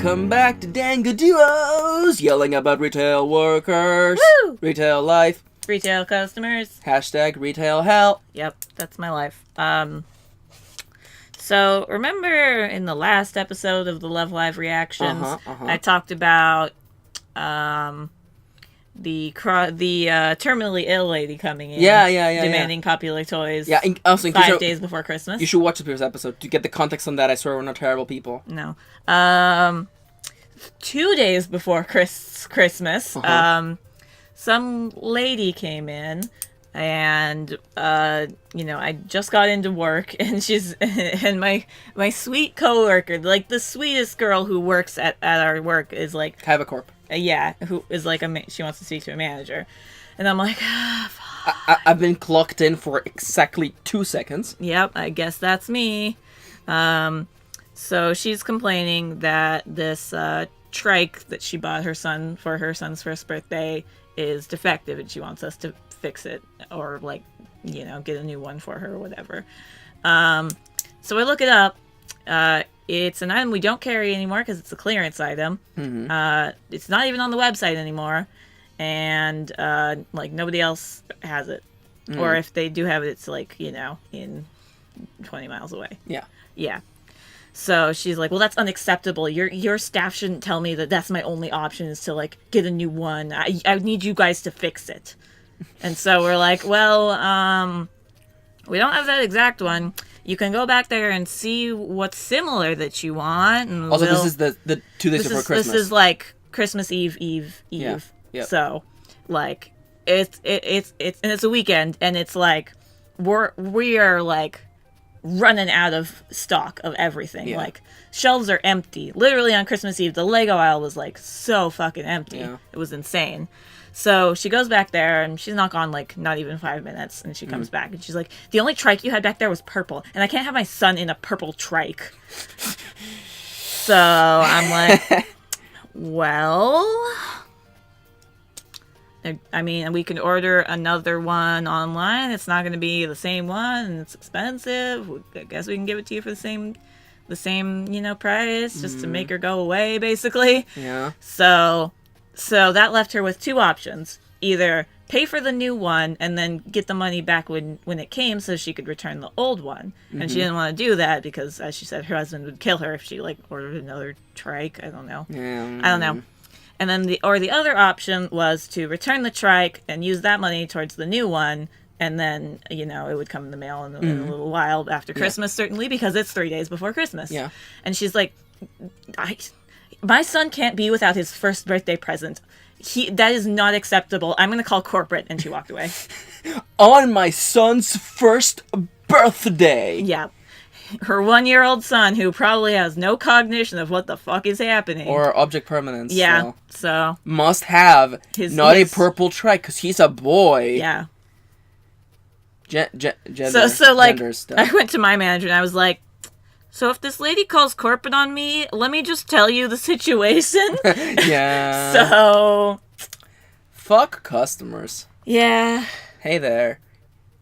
Welcome back to Dango Duos, yelling about retail workers, Woo! Retail life, Retail customers. hashtag retail hell. Yep, that's my life. So remember in the last episode of the Love Live reactions, I talked about the terminally ill lady coming in, demanding popular toys. Yeah, also 5 days before Christmas. You should watch the previous episode to get the context on that. I swear we're not terrible people. No. 2 days before Christmas, some lady came in, and I just got into work, and and my sweet coworker, like the sweetest girl who works at our work, is like Have a corp. Who is like she wants to speak to a manager, and I'm like, I've been clocked in for exactly 2 seconds. Yep, I guess that's me. So she's complaining that this trike that she bought her son for her son's first birthday is defective, and she wants us to fix it or get a new one for her or whatever. So I look it up. It's an item we don't carry anymore because it's a clearance item. It's not even on the website anymore, and nobody else has it. Or if they do have it, it's in 20 miles away. Yeah. So she's like, well, that's unacceptable. Your staff shouldn't tell me that that's my only option is to get a new one. I need you guys to fix it. And so we're like, well, we don't have that exact one. You can go back there and see what's similar that you want. And also, this is the 2 days before Christmas. This is like Christmas Eve. Yeah. Yep. So it's a weekend, and it's like we are running out of stock of everything. Yeah. Shelves are empty. Literally on Christmas Eve, the Lego aisle was so fucking empty. Yeah. It was insane. So she goes back there, and she's not gone not even 5 minutes, and she comes back, and she's like, the only trike you had back there was purple, and I can't have my son in a purple trike. So I'm like, well, I mean, we can order another one online. It's not going to be the same one, and it's expensive. I guess we can give it to you for the same price, just to make her go away, basically. Yeah. So that left her with 2 options. Either pay for the new one and then get the money back when it came so she could return the old one. And she didn't want to do that because, as she said, her husband would kill her if she ordered another trike. I don't know. Yeah. I don't know. And then the other option was to return the trike and use that money towards the new one. And then, it would come in the mail in a little while after Christmas, certainly, because it's 3 days before Christmas. Yeah. And she's like, my son can't be without his first birthday present. That is not acceptable. I'm going to call corporate. And she walked away. On my son's first birthday. Yeah. Her 1-year-old son, who probably has no cognition of what the fuck is happening. Or object permanence. Yeah. So. Must have a purple trike because he's a boy. Yeah. Gender stuff. I went to my manager and I was like, so if this lady calls corporate on me, let me just tell you the situation. Yeah. So. Fuck customers. Yeah. Hey there.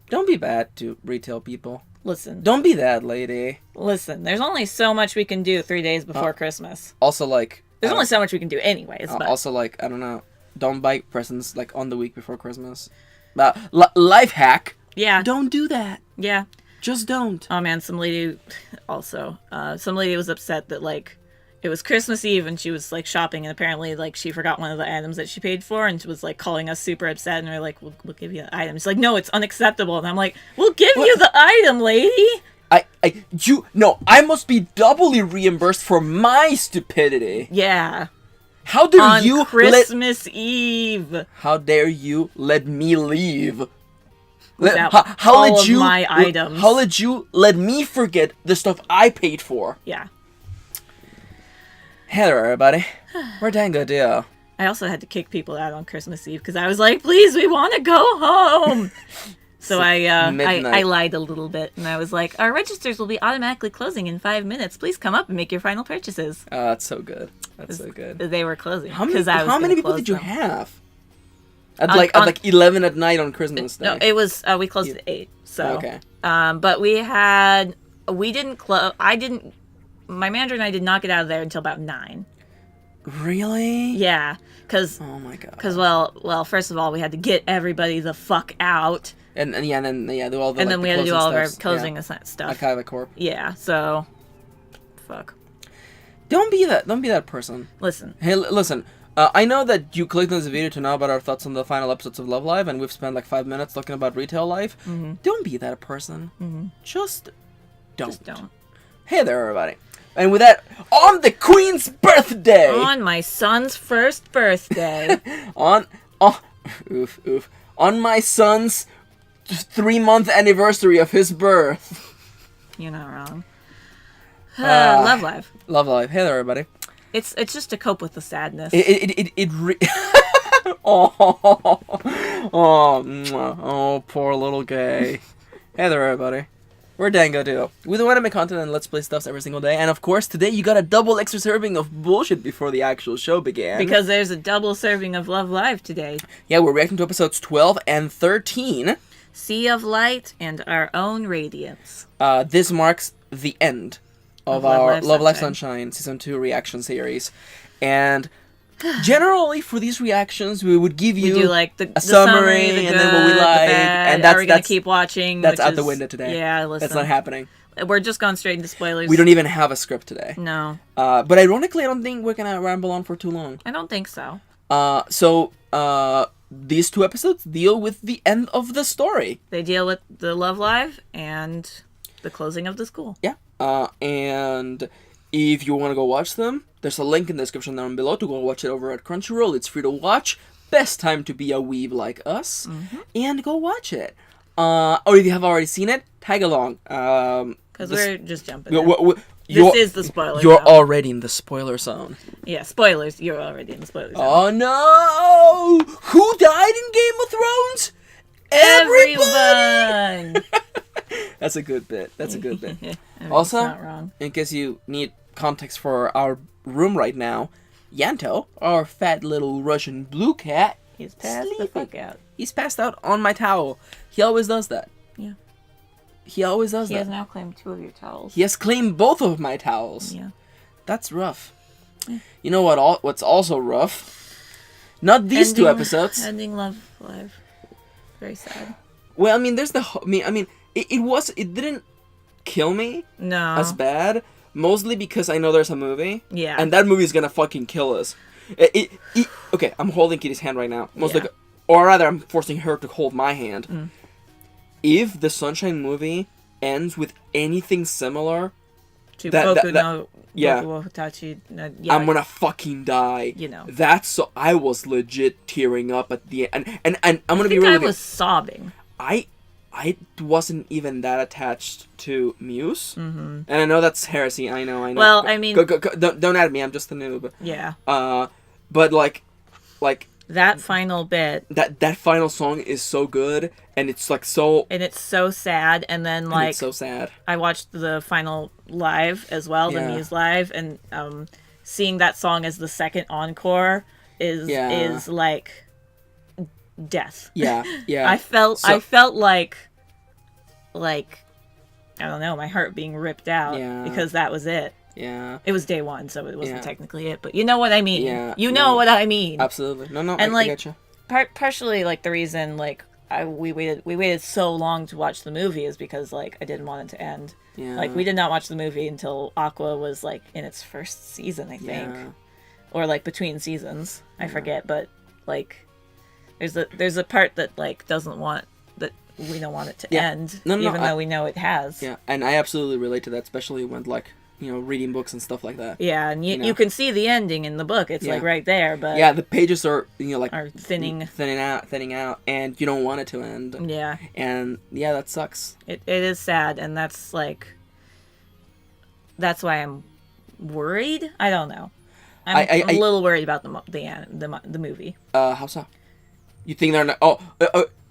Don't be bad to retail people. Listen. Don't be that lady. Listen, there's only so much we can do 3 days before Christmas. Also, there's only so much we can do anyways. But. Also, I don't know. Don't buy presents, on the week before Christmas. Life hack. Yeah. Don't do that. Yeah. Just don't. Oh man, some lady was upset that it was Christmas Eve and she was shopping, and apparently she forgot one of the items that she paid for, and she was calling us super upset, and we're like, we'll give you the item. She's like, no, it's unacceptable. And I'm like, we'll give you the item, lady. I must be doubly reimbursed for my stupidity. Yeah. How dare you Christmas Eve? How dare you let me leave? My items. How did you let me forget the stuff I paid for? Yeah. Hello, everybody. We're Dango Duo. I also had to kick people out on Christmas Eve because I was like, please, we want to go home. So I lied a little bit, and I was like, our registers will be automatically closing in 5 minutes. Please come up and make your final purchases. Oh, that's so good. That's so good. They were closing. How many people did you have? At 11 at night on Christmas Day. No, it was we closed at 8. So okay. But we didn't close. My manager and I did not get out of there until about 9. Really? Yeah, because Oh my god. well, first of all, we had to get everybody the fuck out, And then do all the and like, then we the had to do closing all of our stuffs. closing Yeah. stuff. Like kind of a corp. Yeah, so fuck. Don't be that person. Listen, Hey, listen. I know that you clicked on this video to know about our thoughts on the final episodes of Love Live, and we've spent like 5 minutes talking about retail life. Mm-hmm. Don't be that person. Mm-hmm. Just don't. just don't. Hey there, everybody. And with that, on the Queen's birthday! On my son's first birthday. On my son's 3-month anniversary of his birth. You're not wrong. Love Live. Love Live. Hey there, everybody. It's just to cope with the sadness. Oh, poor little gay. Hey there, everybody. We're Dango Duo. We do anime content and Let's Play stuffs every single day. And of course, today you got a double extra serving of bullshit before the actual show began. Because there's a double serving of Love Live today. Yeah, we're reacting to episodes 12 and 13. Sea of Light and Our Own Radiance. This marks the end of our Love Live Sunshine Season 2 reaction series. And generally, for these reactions, we would give you we do, like, the summary, the good, and then what we like. the bad. And that's, Are we going to keep watching? That's out the window today. Yeah, listen. That's not happening. We're just going straight into spoilers. We don't even have a script today. No. But ironically, I don't think we're going to ramble on for too long. I don't think so. These 2 episodes deal with the end of the story. They deal with the Love Live and the closing of the school. Yeah. And if you want to go watch them, there's a link in the description down below to go watch it over at Crunchyroll. It's free to watch. Best time to be a weeb like us. Mm-hmm. And go watch it. Or if you have already seen it, tag along. Because we're just jumping This is the spoiler You're zone. already in the spoiler zone. Yeah, spoilers. You're already in the spoiler zone. Oh no! Who died in Game of Thrones? Everyone! That's a good bit. That's a good bit. I mean, Also, not wrong. in case you need context for our room right now, Yanto, our fat little Russian blue cat, He's passed the fuck out. He's passed out on my towel. He always does that. Yeah. He always does He that. has now claimed 2 of your towels. He has claimed both of my towels. Yeah. That's rough. You know what? What's also rough? Not these 2 episodes. Ending Love Live. Very sad. Well, I mean, there's the. It didn't kill me. No. As bad. Mostly because I know there's a movie. Yeah. And that movie is gonna fucking kill us. Okay, I'm holding Kitty's hand right now. Or rather, I'm forcing her to hold my hand. Mm. If the Sunshine movie ends with anything similar to Boku no yeah, Boku wo Hitachi, I'm gonna fucking die. You know. I was legit tearing up at the end. And I'm gonna be real with you. I was sobbing. I wasn't even that attached to Muse. Mm-hmm. And I know that's heresy. I know. Well, I mean... Don't at me. I'm just a noob. Yeah. But, like... That final bit... That final song is so good. And it's, like, so... And it's so sad. And then, like... it's so sad. I watched the final live as well. The Muse live. And seeing that song as the second encore is like... death. Yeah. I felt like I don't know, my heart being ripped out because that was it. Yeah. It was day 1, so it wasn't technically it, but you know what I mean. Yeah. You know what I mean. Absolutely. No, and I get you. Partially like the reason like we waited so long to watch the movie is because like I didn't want it to end. Yeah. Like we did not watch the movie until Aqua was like in its first season, I think. Yeah. Or like between seasons. I forget, but like there's a part that like doesn't want that we don't want it to end, even though we know it has. Yeah, and I absolutely relate to that, especially when like reading books and stuff like that. Yeah, and you can see the ending in the book. It's like right there, but yeah, the pages are like are thinning out, and you don't want it to end. Yeah, and that sucks. It is sad, and that's why I'm worried. I don't know. I'm a little worried about the movie. How so? You think they're not? Oh,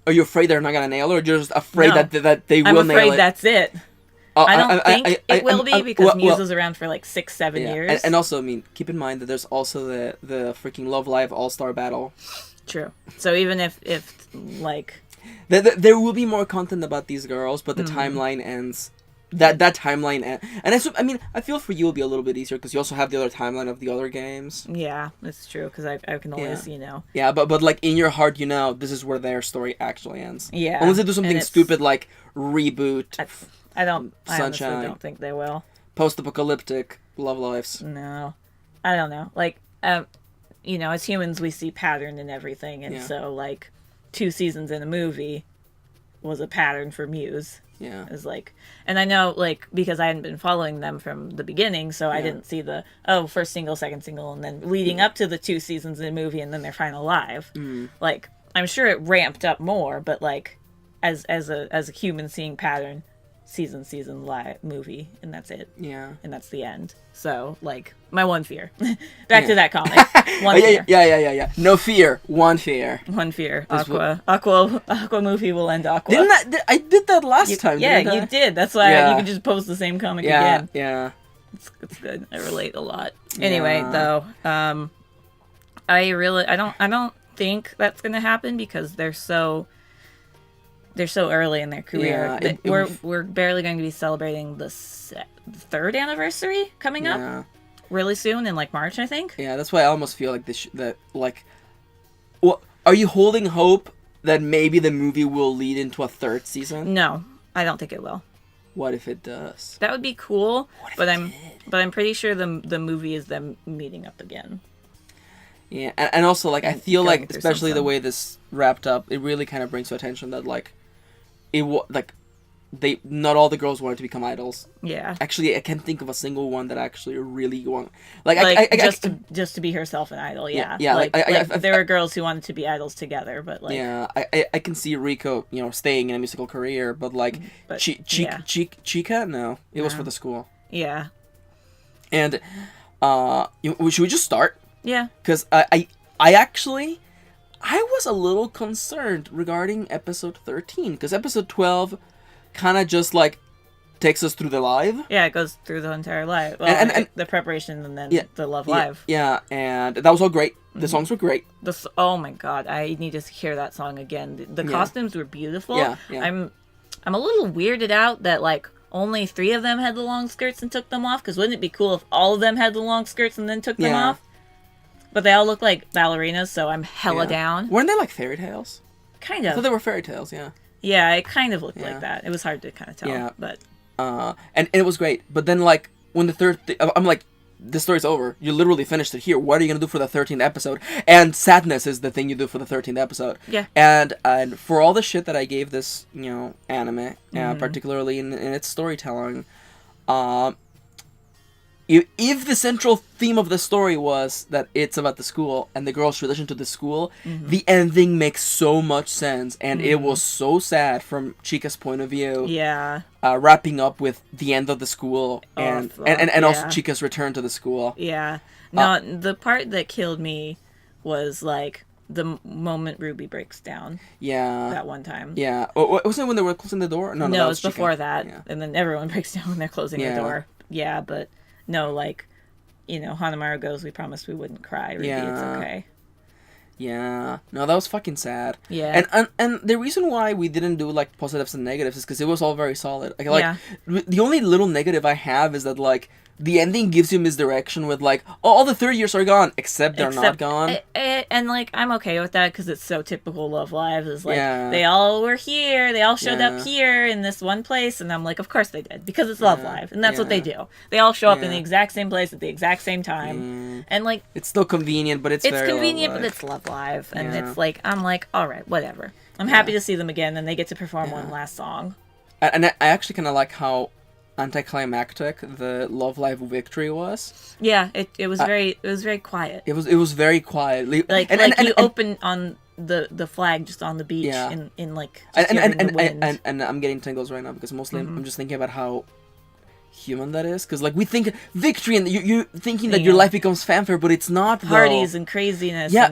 are you afraid they're not gonna nail it, or you're just afraid that they will nail it? I'm afraid that's it. I don't think it will be because Muse was around for like 6-7 years. And also, I mean, keep in mind that there's also the freaking Love Live All-Star Battle. True. So even if like there will be more content about these girls, but the timeline ends that timeline, and I mean, I feel for you will be a little bit easier because you also have the other timeline of the other games. Yeah, it's true because I can always Yeah, but like in your heart, this is where their story actually ends. Yeah, unless they do something stupid like reboot. I honestly Sunshine. don't think they will. Post-apocalyptic love lives. No, I don't know. Like, as humans, we see pattern in everything, and so like 2 seasons in a movie was a pattern for Muse. Yeah. Is like, and I know, like, because I hadn't been following them from the beginning, so I didn't see the, first single, second single, and then leading up to the 2 seasons in the movie and then their final live. Like, I'm sure it ramped up more, but like, as a human seeing pattern, season live movie, and that's it. Yeah. And that's the end. So, like, my one fear. Back to that comic. One fear. fear. Yeah. No fear. One fear. One fear. Aqua movie will end Aqua. I did that last time. Yeah, you did. That's why you could just post the same comic again. Yeah. It's good. I relate a lot. Anyway, though, I don't think that's gonna happen because they're so early in their career. Yeah, we're barely going to be celebrating the 3rd anniversary coming up really soon in like March, I think. Yeah, that's why I almost feel like are you holding hope that maybe the movie will lead into a 3rd season? No, I don't think it will. What if it does? That would be cool, but I'm pretty sure the movie is them meeting up again. Yeah, and also like I feel like especially the way this wrapped up, it really kind of brings to attention that like not all the girls wanted to become idols. Yeah. Actually, I can't think of a single one that actually really want just to be herself an idol. Yeah. Yeah. Like there were girls who wanted to be idols together, but like. Yeah, I can see Rico, staying in a musical career, but like Chica, no, it was for the school. Yeah. And should we just start? Yeah. Because I was a little concerned regarding episode 13 because episode 12 kind of just like takes us through the live. Yeah, it goes through the entire live. Well, and the preparation and then the love live. Yeah, and that was all great. The songs were great. Oh my god, I need to hear that song again. The costumes were beautiful. Yeah. I'm a little weirded out that like only 3 of them had the long skirts and took them off. Because wouldn't it be cool if all of them had the long skirts and then took them off? But they all look like ballerinas, so I'm hella down. Weren't they like fairy tales? Kind of. I thought they were fairy tales, yeah. Yeah, it kind of looked like that. It was hard to kind of tell. Yeah. But and it was great. But then like when the 3rd I'm like, this story's over. You literally finished it here. What are you going to do for the 13th episode? And sadness is the thing you do for the 13th episode. Yeah. And for all the shit that I gave this, anime, particularly in its storytelling, if the central theme of the story was that it's about the school and the girl's relation to the school, the ending makes so much sense, and it was so sad from Chica's point of view. Yeah. Wrapping up with the end of the school and also Chica's return to the school. Yeah. No, the part that killed me was like the moment Ruby breaks down. Yeah. That one time. Yeah. Wasn't it when they were closing the door? No, it was before that. Yeah. And then everyone breaks down when they're closing the door. Yeah, but no, like, Hanamaru goes, we promised we wouldn't cry. Ruby, it's okay. Yeah. No, that was fucking sad. Yeah. And the reason why we didn't do, like, positives and negatives is because it was all very solid. The only little negative I have is that, like, the ending gives you misdirection with, like, all the 3rd years are gone, except they're not gone. And, like, I'm okay with that because it's so typical Love Live. Is like, they all were here, they all showed up here in this one place, and I'm like, of course they did, because it's Love Live, and that's what they do. They all show up in the exact same place at the exact same time, and, like... It's still convenient, but it's very convenient, but it's Love Live, and it's like, I'm like, alright, whatever. I'm happy to see them again, and they get to perform one last song. And I actually kind of like how anticlimactic the Love Live victory was. Yeah, it was very quiet. It was very quiet. You open on the flag just on the beach in like the wind. And I'm getting tingles right now because mostly I'm just thinking about how human that is, because like we think victory and you thinking that your life becomes fanfare, but it's not, though. Parties and craziness. Yeah,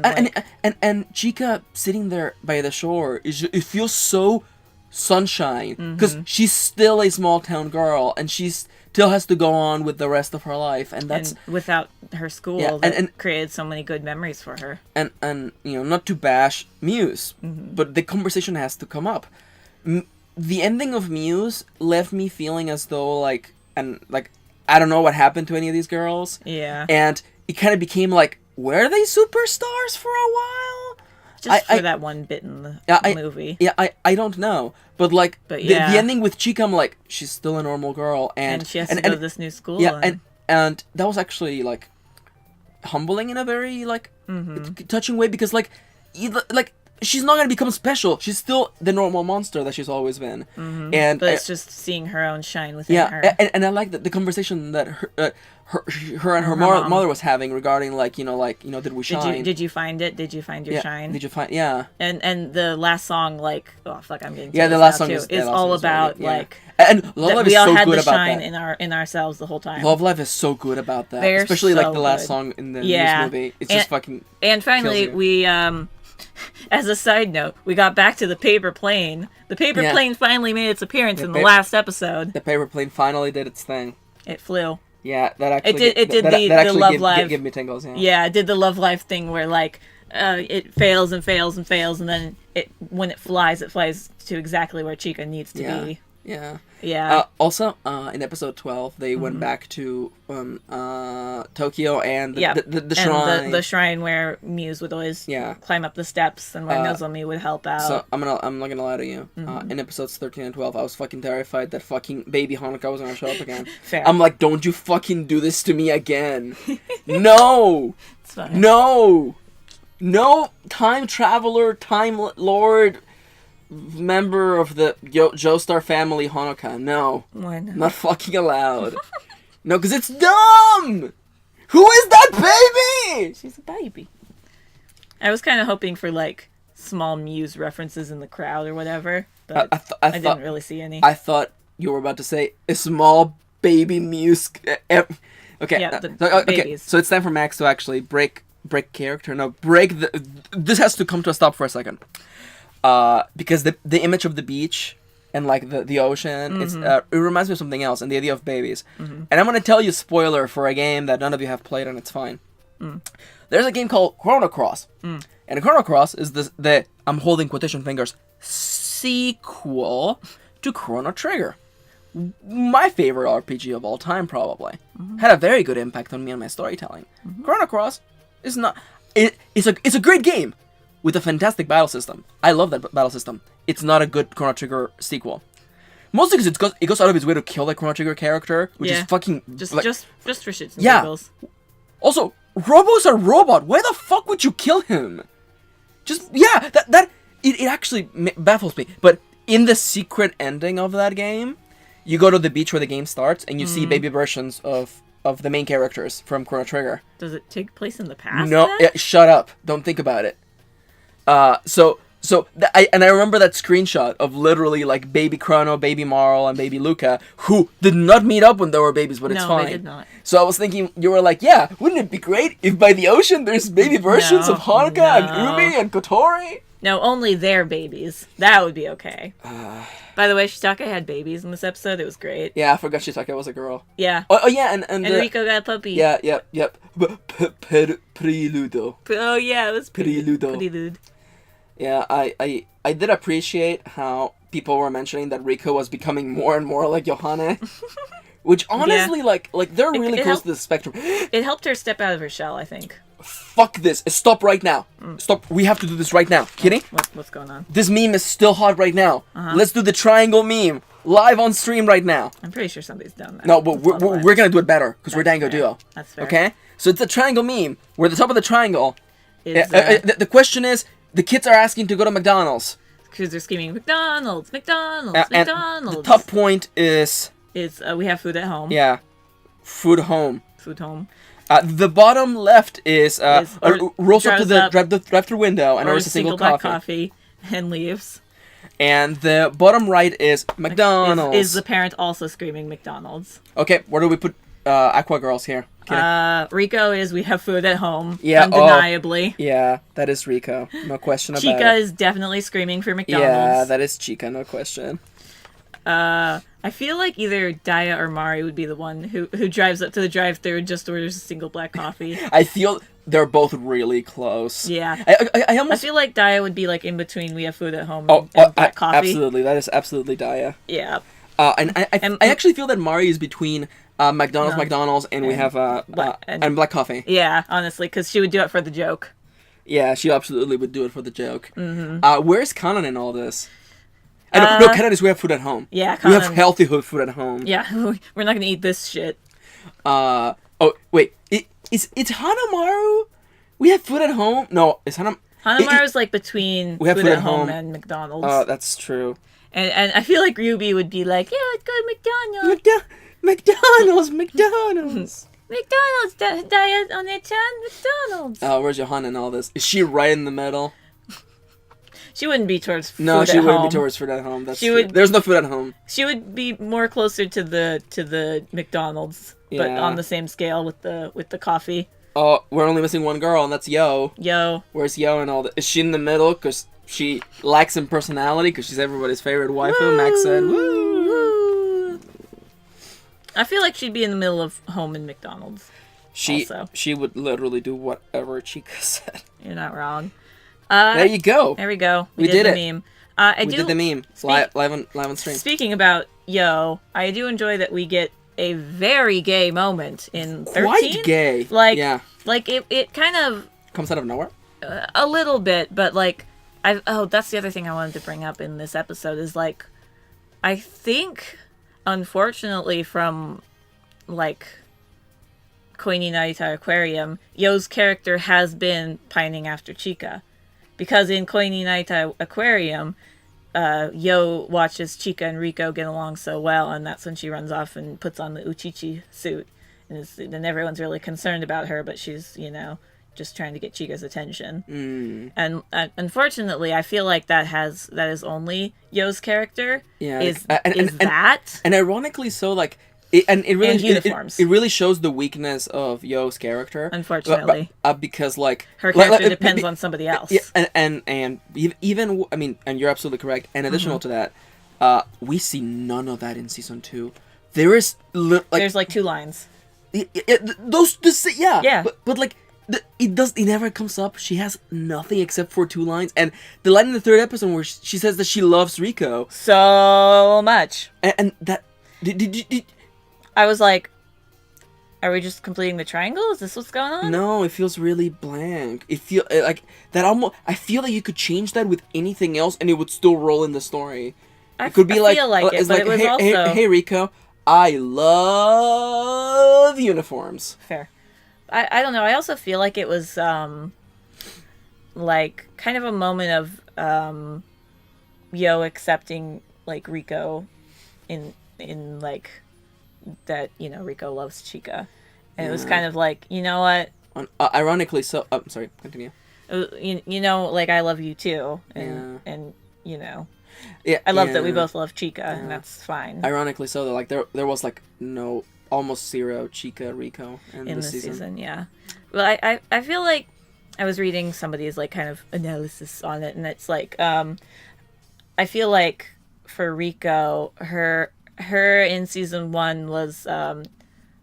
and Chica sitting there by the shore it feels so sunshine because she's still a small town girl and she still has to go on with the rest of her life, and without her school that created so many good memories for her. And not to bash Muse, but the conversation has to come up. the ending of Muse left me feeling as though like I don't know what happened to any of these girls. Yeah. And it kind of became like, were they superstars for a while? Just for that one bit in the movie. Yeah, I don't know. But like the ending with Chica, I'm like, she's still a normal girl, and she has to go to this new school. Yeah, and that was actually like humbling in a very like touching way, because like she's not gonna become special. She's still the normal monster that she's always been. And but it's just seeing her own shine within her. And I like the conversation that her and her mother was having regarding did we shine? Did you find it? Did you find your shine? Did you find And the last song, like, oh fuck, I'm getting the last song is all about like. And Love Life is so good about that. We all had the shine in ourselves the whole time. Love Life is so good about that, especially like the last song in the movie. It's just fucking. And finally, we as a side note, we got back to the paper plane. The paper plane finally made its appearance in the last episode. The paper plane finally did its thing. It flew. Yeah, that actually it did the Love Life. Give me tingles. Yeah, it did the Love Life thing where like it fails and fails and fails, and then when it flies to exactly where Chica needs to be. Yeah. Yeah. Also, in episode 12, they went back to Tokyo and the shrine. And the shrine where Muse would always climb up the steps, and where Nozomi would help out. So I'm not gonna lie to you. In episodes 13 and 12, I was fucking terrified that fucking baby Hanukkah was gonna show up again. Fair. I'm like, don't you fucking do this to me again. No! It's fine. No! No time traveler, time lord, member of the Joestar family Hanukkah. No. Why not? Not fucking allowed. No, because it's dumb! Who is that baby? She's a baby. I was kind of hoping for, like, small Muse references in the crowd or whatever, but I didn't really see any. I thought you were about to say a small baby Muse. Okay. Yeah, okay. So it's time for Max to actually break character. No, this has to come to a stop for a second. Because the image of the beach and like the ocean, it reminds me of something else, and the idea of babies. And I'm gonna tell you spoiler for a game that none of you have played, and it's fine. There's a game called Chrono Cross, and Chrono Cross is the I'm holding quotation fingers sequel to Chrono Trigger, my favorite RPG of all time, probably. Had a very good impact on me and my storytelling. Chrono Cross is not it's a great game with a fantastic battle system. I love that battle system. It's not a good Chrono Trigger sequel. Mostly because it goes out of its way to kill the Chrono Trigger character, which is fucking just for shits and giggles. Also, Robo's a robot. Why the fuck would you kill him? It actually baffles me. But in the secret ending of that game, you go to the beach where the game starts, and you see baby versions of the main characters from Chrono Trigger. Does it take place in the past? No, shut up. Don't think about it. I remember that screenshot of literally like baby Chrono, baby Marl, and baby Luca, who did not meet up when they were babies, but it's fine. No, they did not. So I was thinking, you were like, yeah, wouldn't it be great if by the ocean there's baby versions of Hanukkah and Umi and Kotori? No, only their babies. That would be okay. By the way, Shitake had babies in this episode. It was great. Yeah, I forgot Shitake was a girl. Yeah. Oh yeah, and Rico got a puppy. Yeah, yep. Preludo. Oh yeah, it was Preludo. Prelude. Yeah, I did appreciate how people were mentioning that Rico was becoming more and more like Johanne. Which honestly, like they're really close to the spectrum. It helped her step out of her shell, I think. Fuck this. Stop right now. Stop. We have to do this right now. Kidding? What's going on? This meme is still hot right now. Let's do the triangle meme live on stream right now. I'm pretty sure somebody's done that. No, but we're going to do it better because we're Dango Duo. That's fair. Okay? So it's a triangle meme where the top of the triangle, the question is, the kids are asking to go to McDonald's. Because they're screaming, McDonald's, McDonald's, and McDonald's. The top point is... we have food at home. Yeah. Food home. Food home. The bottom left is rolls up to the drive-through window and orders a single black coffee and leaves. And the bottom right is McDonald's. Is the parent also screaming McDonald's? Okay, where do we put Aqua Girls here? Rico is we have food at home. Yeah, undeniably. Yeah, that is Rico. No question about it. Chica is definitely screaming for McDonald's. Yeah, that is Chica. No question. I feel like either Daya or Mari would be the one who drives up to the drive-thru and just orders a single black coffee. I feel they're both really close. Yeah. I almost feel like Daya would be like in between We Have Food at Home oh, and Black Coffee. Absolutely, that is absolutely Daya. Yeah. And I actually feel that Mari is between McDonald's, and we have and Black Coffee. Yeah, honestly, because she would do it for the joke. Yeah, she absolutely would do it for the joke. Mm-hmm. Where's Kanan in all this? No, Kanan is We Have Food at Home. Yeah, Kanan. We have healthy food at home. Yeah, we're not gonna eat this shit. Oh wait, it's Hanamaru. We Have Food at Home. No, it's Hanamaru's like between We Have Food at Home and McDonald's. Oh, that's true. And I feel like Ruby would be like, yeah, let's go to McDonald's. McDonald's, Diet on the chan, McDonald's. Where's Johanna in all this? Is she right in the middle? She wouldn't be towards food No, she at wouldn't home. be towards food at home. That's she true. would. There's no food at home. She would be more closer to the McDonald's, but on the same scale with the coffee. Oh, we're only missing one girl, and that's Yo. Yo. Where's Yo and all that? Is she in the middle? Because she lacks in personality, because she's everybody's favorite waifu. Woo! Max said, woo! I feel like she'd be in the middle of Home and McDonald's. She would literally do whatever Chica said. You're not wrong. There you go. There we go. We did the it. Meme. We did the meme. Live on stream. Speaking about Yo, I do enjoy that we get a very gay moment in 13. Quite gay. Like it kind of comes out of nowhere. A little bit, but like that's the other thing I wanted to bring up in this episode is like I think unfortunately from like Koini Narita Aquarium, Yo's character has been pining after Chika. Because in Koini Narita Aquarium, Yo watches Chika and Rico get along so well, and that's when she runs off and puts on the Uchichi suit. And then everyone's really concerned about her, but she's, just trying to get Chika's attention. And unfortunately, I feel like that is only Yo's character. Yeah, and ironically so, like. It really shows the weakness of Yo's character. Unfortunately, because like her character depends on somebody else. Yeah, and even and you're absolutely correct. And additional to that, we see none of that in season 2. There is there's like 2 lines. Yeah. But like it never comes up. She has nothing except for 2 lines, and the line in the 3rd episode where she says that she loves Rico so much, and that did I was like, are we just completing the triangle? Is this what's going on? No, it feels really blank. It feel like that almost. I feel that you could change that with anything else, and it would still roll in the story. It could be like, it's but it was also hey Rico, I love uniforms. Fair. I don't know. I also feel like it was like kind of a moment of Yo accepting like Rico in like. That Rico loves Chika, and it was kind of like, you know what? Ironically, so sorry, continue. Like I love you too, and I love that we both love Chika, and that's fine. Ironically, so like there was like no almost 0 Chika Rico in this season. Yeah. Well, I feel like I was reading somebody's like kind of analysis on it, and it's like I feel like for Rico, her in season 1 was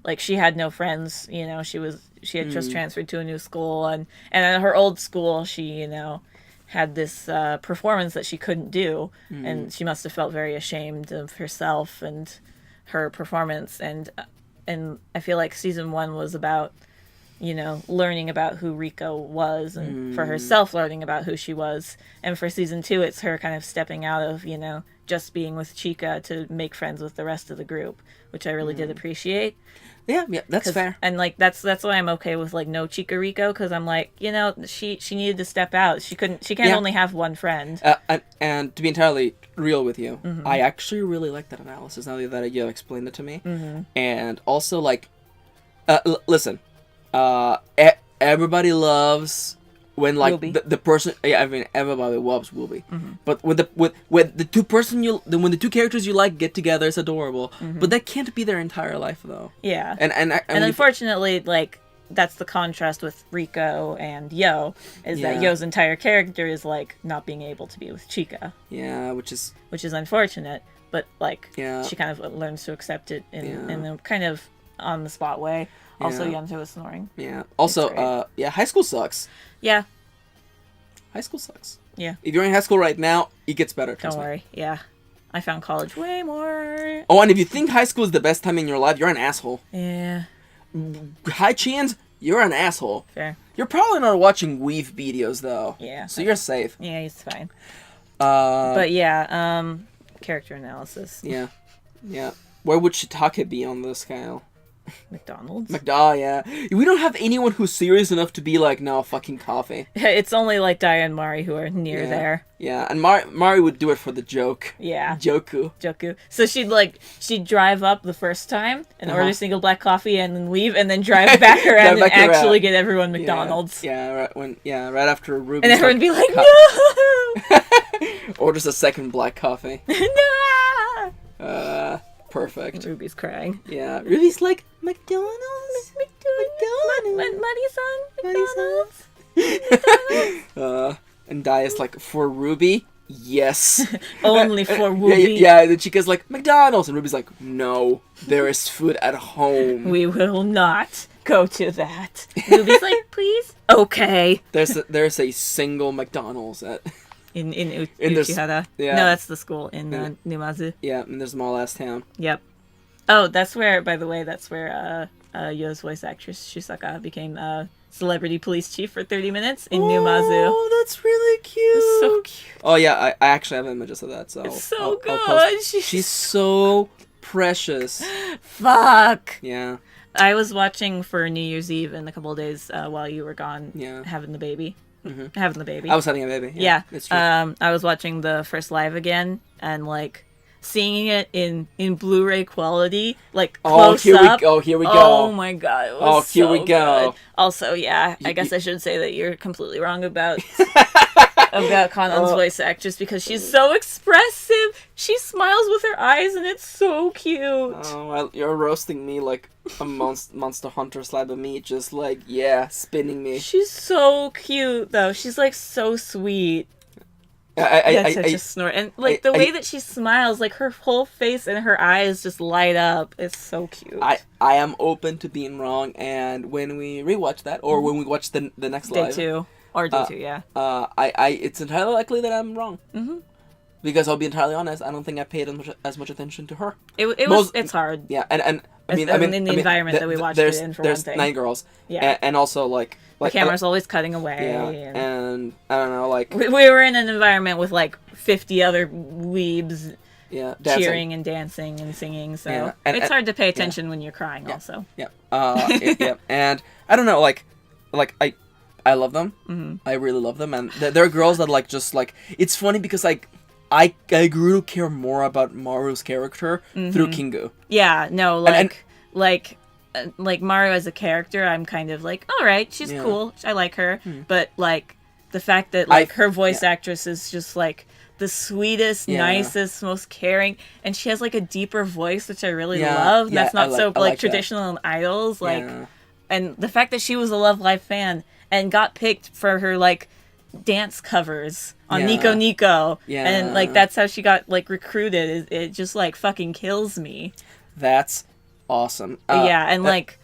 like she had no friends. She had just transferred to a new school, and at her old school she had this performance that she couldn't do, and she must have felt very ashamed of herself and her performance, and I feel like season 1 was about learning about who Rico was, and for herself learning about who she was, and for season 2 it's her kind of stepping out of just being with Chika to make friends with the rest of the group, which I really did appreciate. Yeah, that's fair. And like that's why I'm okay with like no Chika Rico, because I'm like she needed to step out. She can't only have one friend. And to be entirely real with you, I actually really like that analysis now that you explained it to me. And also like, listen, everybody loves. When like the person, everybody loves Wooby, but when the 2 characters you like get together, it's adorable. But that can't be their entire life though. Yeah, and unfortunately, like that's the contrast with Rico and Yo, is that Yo's entire character is like not being able to be with Chika. Yeah, which is unfortunate, but like she kind of learns to accept it in a kind of on the spot way. Also, Yeah. Yento was snoring. Yeah. Also, high school sucks. Yeah. High school sucks. Yeah. If you're in high school right now, it gets better. Don't worry. Yeah. I found college way more. Oh, and if you think high school is the best time in your life, you're an asshole. Yeah. High chance, you're an asshole. Fair. You're probably not watching weave videos though. Yeah. So you're safe. Yeah, he's fine. But yeah, character analysis. Yeah. Yeah. Where would Shiitake be on this scale? McDonald's. Yeah. We don't have anyone who's serious enough to be like, no, fucking coffee. It's only like Daya and Mari who are near there. Yeah, and Mari would do it for the joke. Yeah. Joku. So she'd drive up the first time and order single black coffee and then leave and then drive back around and actually get everyone McDonald's. Yeah, right after Ruby. And everyone would be like, no! Orders a second black coffee. No! Perfect. Ruby's crying. Yeah, Ruby's like, McDonald's? McDonald's? And Daya's like, for Ruby? Yes. Only for Ruby. Yeah, the chica's like, McDonald's. And Ruby's like, no, there is food at home. We will not go to that. Ruby's like, please? Okay. There's a single McDonald's at... In Uchihara. Yeah. No, that's the school in Numazu. Yeah, in this small ass town. Yep. Oh, that's where, by the way, Yo's voice actress Shusaka became celebrity police chief for 30 minutes in Numazu. Oh, that's really cute. It's so cute. Oh yeah, I actually have images of that. So It's so good. I'll post. She's so precious. Fuck. Yeah. I was watching for New Year's Eve in a couple of days while you were gone. Yeah. Having the baby. Mm-hmm. Having the baby. I was having a baby. Yeah. It's true. I was watching the first live again and like seeing it in Blu-ray quality, like close up. Here we go. Oh my god, it was here so we go. Good. Also, yeah, I guess I should say that you're completely wrong about Kanon's voice actress because she's so expressive. She smiles with her eyes and it's so cute. Oh, well, you're roasting me like a Monster Hunter slab of meat, just like, spinning me. She's so cute though. She's like so sweet. That's such a snort. And like the way that she smiles, like her whole face and her eyes just light up. It's so cute. I am open to being wrong, and when we rewatch that, or when we watch the next Day live, 2 or Day 2, yeah. It's entirely likely that I'm wrong. Mm-hmm. Because I'll be entirely honest, I don't think I paid as much attention to her. It's hard. Yeah, and I mean, in the environment that we watched it in, for one thing. There's 9 girls. Yeah. And also like the camera's always cutting away. Yeah, and I don't know, like we were in an environment with like 50 other weebs cheering and dancing and singing, so it's hard to pay attention when you're crying also. Yeah. And I don't know, like I love them. Mm-hmm. I really love them, and there are girls that like just like, it's funny because like I grew to care more about Maru's character through Kingu. Yeah, no, like Maru as a character, I'm kind of like, all right, she's cool, I like her, but like the fact that like her voice actress is just like the sweetest, nicest, most caring, and she has like a deeper voice, which I really love. And that's not so like traditional in idols, like, and the fact that she was a Love Live fan and got picked for her like dance covers on Nico Nico, and like that's how she got like recruited. It just like fucking kills me. That's awesome. And like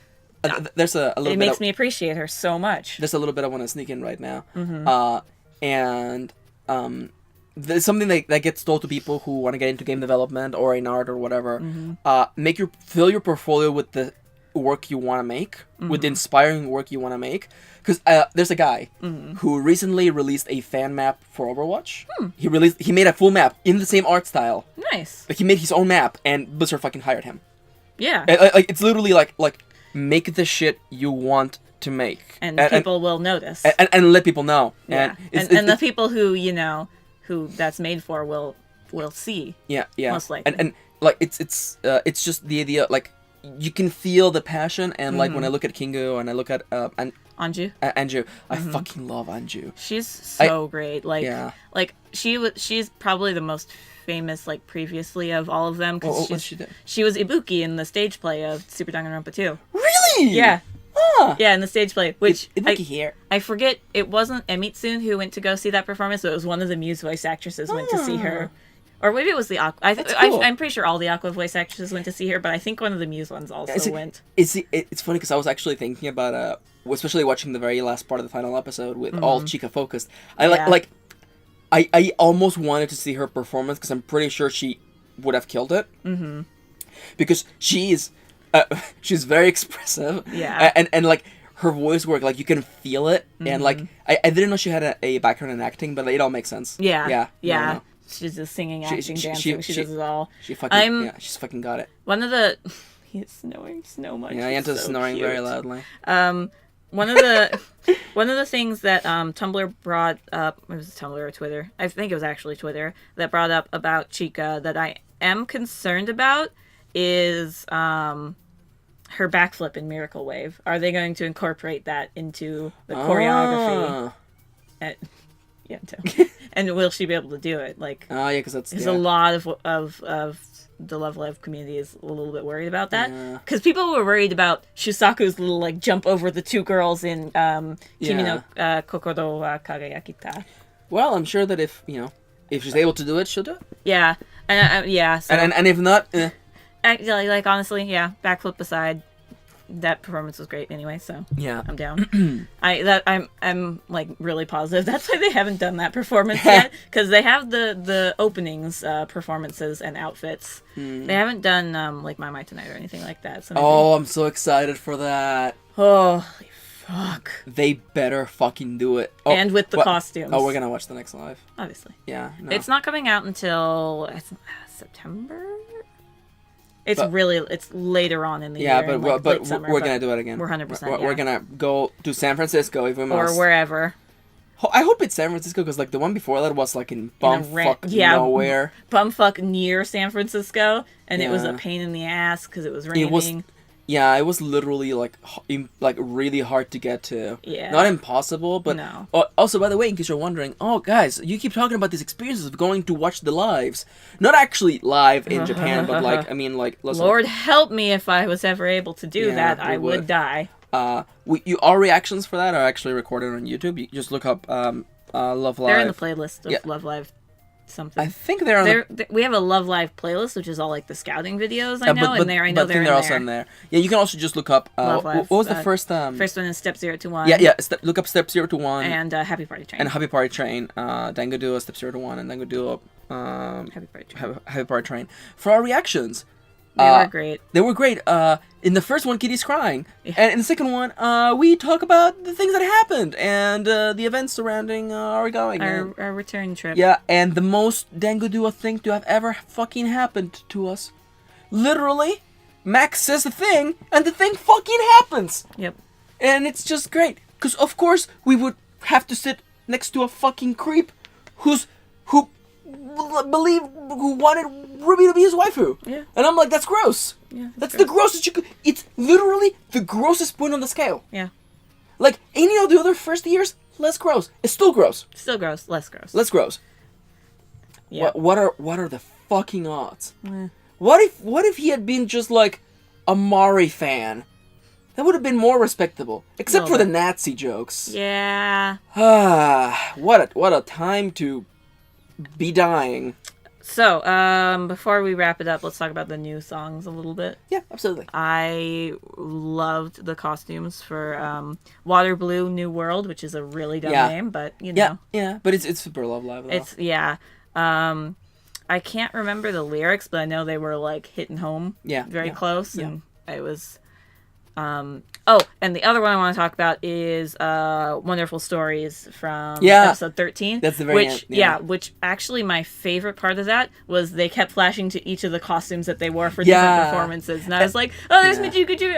there's a little bit. It makes me appreciate her so much. There's a little bit I want to sneak in right now, and there's something that gets told to people who want to get into game development or in art or whatever. Fill your portfolio with the work you want to make, with the inspiring work you want to make. Because there's a guy who recently released a fan map for Overwatch. He made a full map in the same art style. Nice. Like, he made his own map, and Blizzard fucking hired him. Yeah. Like it's literally like make the shit you want to make, and people will notice, and let people know. Yeah. And the people who that's made for will see. Yeah. Most likely. And like it's just the idea, like you can feel the passion, and like when I look at Kingu and I look at Anju. I fucking love Anju. She's so great. Like, like she's probably the most famous, like, previously of all of them. What did she do? She was Ibuki in the stage play of Super Danganronpa 2. Really? Yeah. Huh. Yeah, in the stage play. Which Ibuki here. I forget, it wasn't Emitsun who went to go see that performance, but it was one of the Muse voice actresses went to see her. Or maybe it was the Aqua. That's cool. I'm pretty sure all the Aqua voice actresses went to see her, but I think one of the Muse ones also went. It's funny because I was actually thinking about especially watching the very last part of the final episode with all Chica focused. I almost wanted to see her performance because I'm pretty sure she would have killed it. Mm-hmm. Because she's very expressive. Yeah. And like her voice work, like you can feel it, and like I didn't know she had a background in acting, but it all makes sense. Yeah. Yeah. No. She's just singing, acting, dancing. She does it all. She's fucking got it. One of the he's snoring so much. Yeah, Yanta's snoring cute. very loudly. One of the things that Tumblr brought up, it was Tumblr or Twitter, I think it was actually Twitter, that brought up about Chica that I am concerned about is her backflip in Miracle Wave. Are they going to incorporate that into the choreography? And will she be able to do it? Like, yeah, because that's a lot of the Love Live community is a little bit worried about that because people were worried about Shusaku's little like jump over the two girls in Kimi no Kokoro wa Kagayakita. Well, I'm sure that if she's able to do it, she'll do it. Yeah, and so, and if not, like honestly, yeah, backflip aside, that performance was great anyway, so yeah, I'm down. I'm like really positive that's why they haven't done that performance yet, because they have the openings performances and outfits. They haven't done like My Tonight or anything like that. So I'm so excited for that. Holy fuck! They better fucking do it. And with the costumes. Oh, we're gonna watch the next live. Obviously. Yeah. No. It's not coming out until September. It's later on in the year. Yeah, but summer, we're gonna do it again. We're 100%. We're gonna go to San Francisco if we must. Or wherever. I hope it's San Francisco because like the one before that was like in bumfuck nowhere. Bumfuck near San Francisco, and it was a pain in the ass because it was raining. It was literally like really hard to get to. Yeah. Not impossible, but no. Also, by the way, in case you're wondering, guys, you keep talking about these experiences of going to watch the lives. Not actually live in Japan, but listen. Lord help me if I was ever able to do that, I would die. Our reactions for that are actually recorded on YouTube. You just look up Love Live. They're in the playlist of Love Live something. I think they're on we have a Love Live playlist, which is all like the scouting videos I know, and I know they're also in there. Yeah, you can also just look up Love Live. What was the first first one is Step 0 to 1. Yeah, look up Step 0 to 1 and Happy Party Train. And Happy Party Train, Dango Duo, Step 0 to 1 and Dango Duo, Happy Party Train. For our reactions, they were great. They were great. In the first one, Kitty's crying, and in the second one, we talk about the things that happened and the events surrounding our going. Our return trip. Yeah, and the most Dango Duo thing to have ever fucking happened to us. Literally, Max says a thing, and the thing fucking happens. Yep. And it's just great, because of course we would have to sit next to a fucking creep who wanted Ruby to be his waifu. Yeah. And I'm like, that's gross. Yeah. That's the grossest you could. It's literally the grossest point on the scale. Yeah. Like any of the other first years, less gross. It's still gross. Still gross. Less gross. Less gross. Yeah. What are the fucking odds? What if he had been just like a Mari fan? That would have been more respectable. Except for the Nazi jokes. Yeah. What a time to be dying. So, before we wrap it up, let's talk about the new songs a little bit. Yeah, absolutely. I loved the costumes for Water Blue New World, which is a really dumb name, but you know. Yeah, but it's super Love Live though. I can't remember the lyrics, but I know they were like hitting home very close, and it was and the other one I want to talk about is Wonderful Stories from episode 13. That's the very end. Yeah, which actually my favorite part of that was they kept flashing to each of the costumes that they wore for different performances. And I was like, there's Mijuku Juri.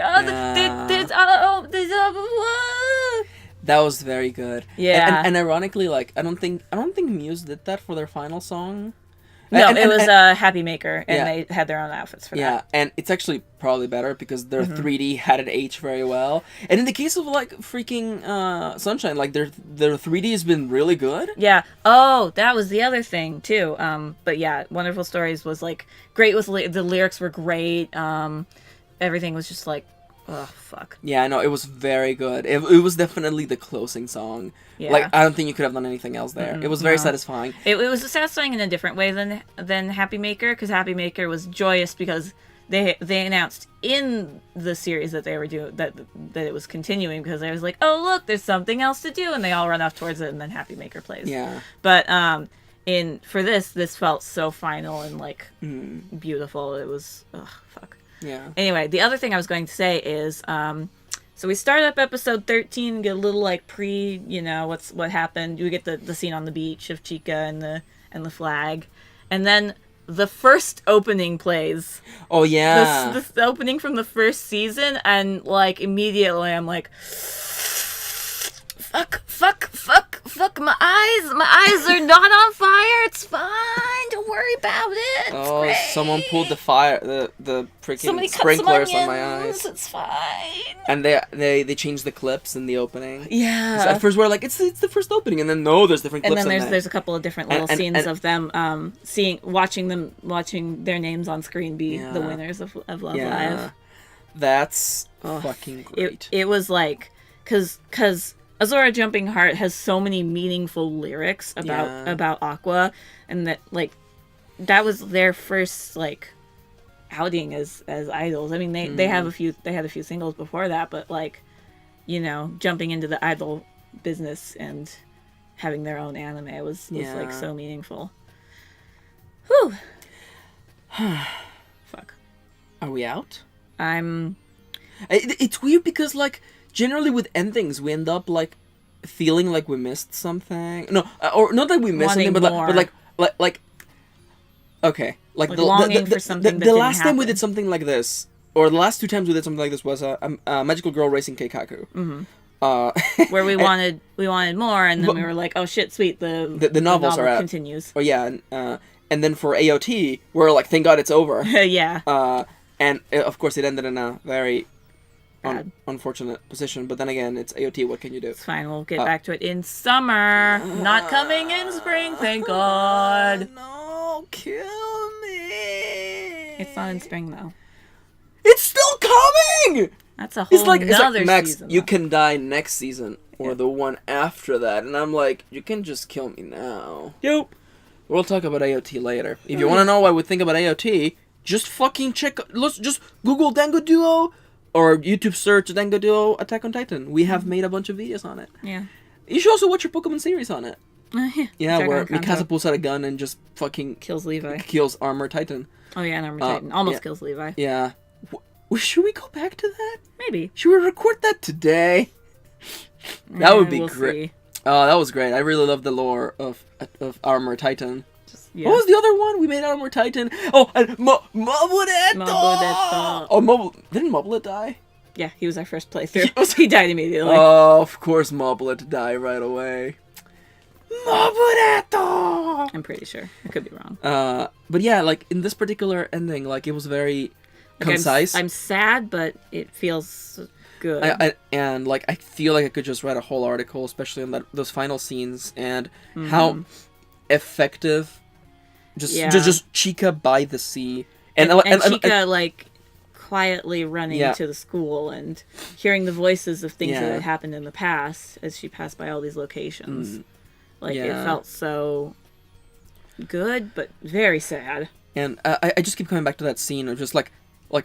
That was very good. Yeah. And ironically, like I don't think Muse did that for their final song. No, it was Happy Maker, and they had their own outfits for that. Yeah, and it's actually probably better because their 3D had it aged very well. And in the case of like freaking Sunshine, like their 3D has been really good. Yeah. Oh, that was the other thing too. But yeah, Wonderful Stories was like great. The lyrics were great. Everything was just like Oh, fuck. Yeah, no, it was very good. It was definitely the closing song. Yeah. Like, I don't think you could have done anything else there. It was very satisfying. It was satisfying in a different way than Happy Maker, because Happy Maker was joyous because they announced in the series that they were doing that it was continuing, because they was like, oh look, there's something else to do, and they all run off towards it, and then Happy Maker plays. Yeah. But for this felt so final and like beautiful. It was fuck. Yeah. Anyway, the other thing I was going to say is so we start up episode 13, get a little like what happened. We get the scene on the beach of Chica and the flag, and then the first opening plays. Oh yeah. The opening from the first season, and like immediately I'm like, fuck, my eyes are not on fire. It's fine. Don't worry about it. It's great. Someone pulled the fire, the freaking sprinklers on my eyes. It's fine. And they changed the clips in the opening. Yeah. So at first we're like, it's the first opening, and then no, there's different clips. And then there's a couple of different little scenes of them watching their names on screen be the winners of Love Live. That's fucking great. It was like, cause Azora Jumping Heart has so many meaningful lyrics about Aqua, and that was their first like outing as idols. I mean, they had a few singles before that, but like, jumping into the idol business and having their own anime was like so meaningful. Whew. Fuck. Are we out? It's weird because like, generally with endings, we end up like feeling like we missed something. No, or not that we missed something, but like okay, like longing for something. The last time we did something like this, or the last two times we did something like this, was Magical Girl Racing Keikaku. Mm-hmm. Where we wanted more, and then we were like, oh shit, sweet, the novels are out. Continues. Oh yeah, and then for AOT, we're like, thank God it's over. Yeah. And of course it ended in a very unfortunate position, but then again, it's AOT. What can you do? It's fine. We'll get back to it in summer. Not coming in spring, thank God. No, kill me. It's not in spring though. It's still coming. That's a whole nother Max, season. You can die next season or the one after that, and I'm like, you can just kill me now. Yep. We'll talk about AOT later. If you want to know why we think about AOT, just fucking check. Let's just Google Dango Duo. Or YouTube search Dango Duo Attack on Titan. We have made a bunch of videos on it. Yeah. You should also watch your Pokemon series on it. Yeah, where Mikasa pulls out a gun and just fucking kills Levi. Kills Armor Titan. Oh yeah, and Armor Titan. Almost kills Levi. Yeah. Should we go back to that? Maybe. Should we record that today? That would be great. See. Oh, that was great. I really love the lore of Armor Titan. Yeah. What was the other one? We made Armor Titan. Oh, and Mobuleto! Oh, didn't Mobulet die? Yeah, he was our first playthrough. He died immediately. Oh, of course Mobulet died right away. Mobuleto! I'm pretty sure. I could be wrong. But yeah, like, in this particular ending, like, it was very concise. I'm sad, but it feels good. I feel like I could just write a whole article, especially on those final scenes, and how effective just Chica by the sea and Chica like quietly running to the school and hearing the voices of things that had happened in the past as she passed by all these locations. It felt so good but very sad. And I just keep coming back to that scene of just like